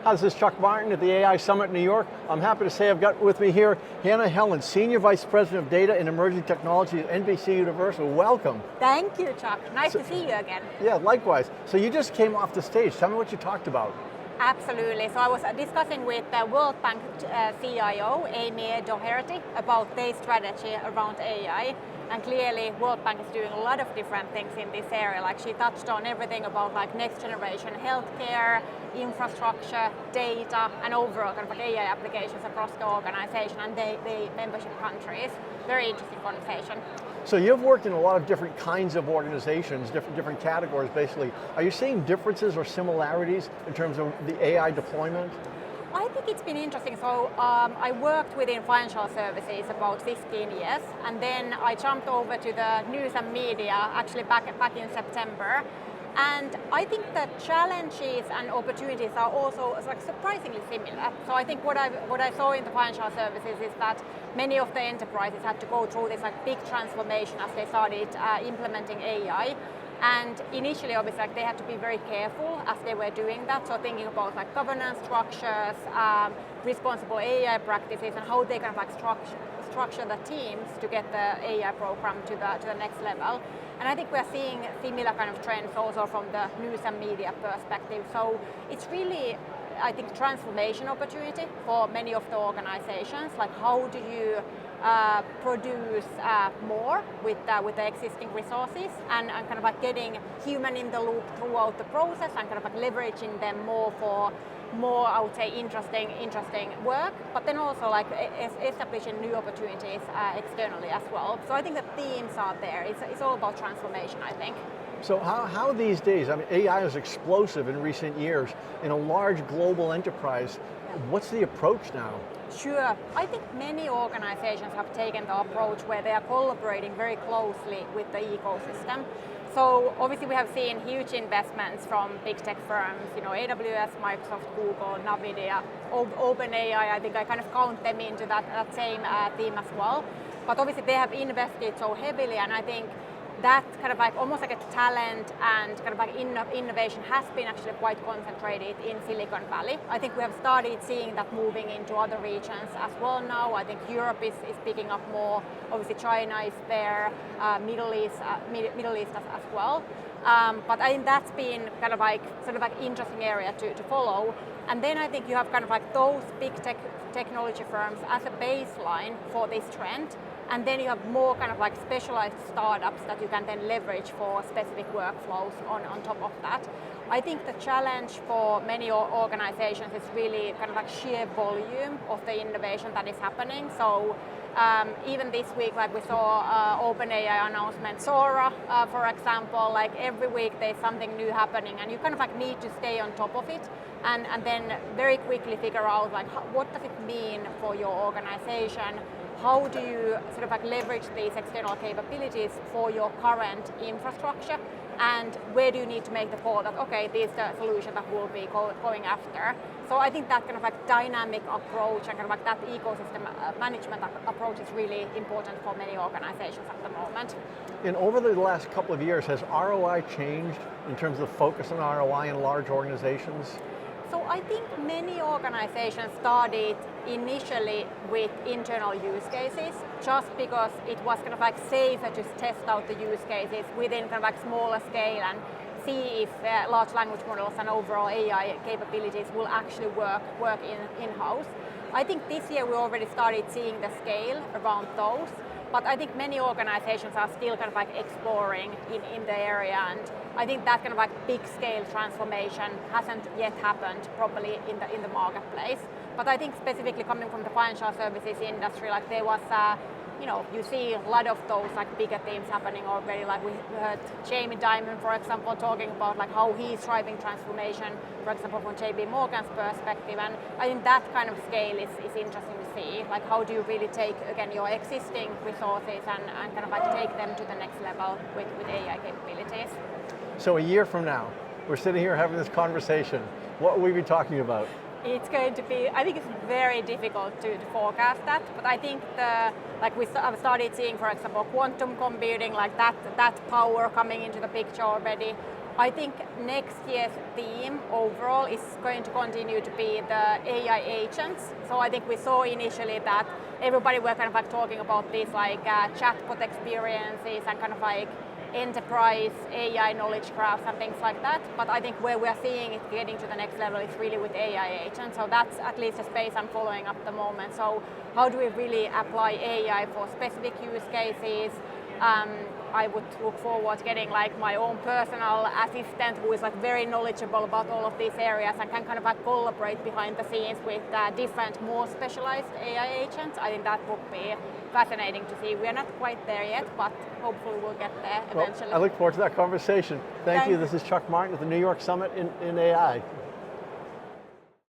Hi, this is Chuck Martin at the AI Summit in New York. I'm happy to say I've got with me here Hanna Helin, Senior Vice President of Data and Emerging Technology at NBCUniversal. Welcome. Thank you, Chuck. Nice to see you again. Yeah, likewise. So you just came off the stage. Tell me what you talked about. Absolutely. So I was discussing with the World Bank CIO, Amy Doherty, about their strategy around AI. And clearly, World Bank is doing a lot of different things in this area. Like she touched on everything about like next generation healthcare, infrastructure, data, and overall kind of like AI applications across the organization and the membership countries. Very interesting conversation. So you've worked in a lot of different kinds of organizations, different categories basically. Are you seeing differences or similarities in terms of the AI deployment? I think it's been interesting. So I worked within financial services about 15 years, and then I jumped over to the news and media actually back in September. And I think the challenges and opportunities are also like surprisingly similar. So I think what I saw in the financial services is that many of the enterprises had to go through this like big transformation as they started implementing AI. And initially, obviously, like, they had to be very careful as they were doing that. So thinking about like governance structures, responsible AI practices, and how they kind of like structure the teams to get the AI program to the next level. And I think we're seeing similar kind of trends also from the news and media perspective. So it's really, I think, transformation opportunity for many of the organizations. Like how do you produce more with the existing resources and kind of like getting human in the loop throughout the process and kind of like leveraging them more for more, I would say, interesting work, but then also like establishing new opportunities externally as well. So I think the themes are there. It's all about transformation, I think. So how these days, I mean, AI is explosive in recent years. In a large global enterprise, what's the approach now? Sure. I think many organizations have taken the approach where they are collaborating very closely with the ecosystem. So obviously we have seen huge investments from big tech firms, AWS, Microsoft, Google, NVIDIA, OpenAI. I think I kind of count them into that same theme as well. But obviously they have invested so heavily, and I think that kind of like almost like a talent and kind of like innovation has been actually quite concentrated in Silicon Valley. I think we have started seeing that moving into other regions as well now. I think Europe is picking up more. Obviously China is there, Middle East as well. But I think that's been kind of like sort of like interesting area to follow. And then I think you have kind of like those big technology firms as a baseline for this trend. And then you have more kind of like specialized startups that you can then leverage for specific workflows on top of that. I think the challenge for many organizations is really kind of like sheer volume of the innovation that is happening. So even this week, like we saw OpenAI announcement, Sora, for example, like every week there's something new happening, and you kind of like need to stay on top of it and then very quickly figure out like what does it mean for your organization. How do you sort of like leverage these external capabilities for your current infrastructure, and where do you need to make the call that, okay, this is the solution that we'll be going after. So I think that kind of like dynamic approach and kind of like that ecosystem management approach is really important for many organizations at the moment. And over the last couple of years, has ROI changed in terms of focus on ROI in large organizations? So I think many organizations started initially with internal use cases just because it was kind of like safer to test out the use cases within kind of like smaller scale and see if large language models and overall AI capabilities will actually work in-house. I think this year we already started seeing the scale around those. But I think many organizations are still kind of like exploring in the area, and I think that kind of like big scale transformation hasn't yet happened properly in the marketplace. But I think specifically coming from the financial services industry, like there was you see a lot of those like bigger themes happening already. Like we heard Jamie Dimon, for example, talking about like how he's driving transformation, for example, from JP Morgan's perspective. And I think that kind of scale is interesting to see. Like how do you really take, again, your existing resources and kind of like take them to the next level with AI capabilities. So a year from now, we're sitting here having this conversation. What will we be talking about? It's going to be, I think it's very difficult to forecast that, but I think I've started seeing, for example, quantum computing, like that power coming into the picture already. I think next year's theme overall is going to continue to be the AI agents. So I think we saw initially that everybody were kind of like talking about these like chatbot experiences and kind of like enterprise AI knowledge graphs and things like that. But I think where we're seeing it getting to the next level is really with AI agents. So that's at least a space I'm following up at the moment. So how do we really apply AI for specific use cases? I would look forward to getting like my own personal assistant who is like very knowledgeable about all of these areas and can kind of like collaborate behind the scenes with different more specialized AI agents. I think that would be fascinating to see. We are not quite there yet, but hopefully we'll get there eventually. Well, I look forward to that conversation. Thank you. This is Chuck Martin at the New York Summit in AI.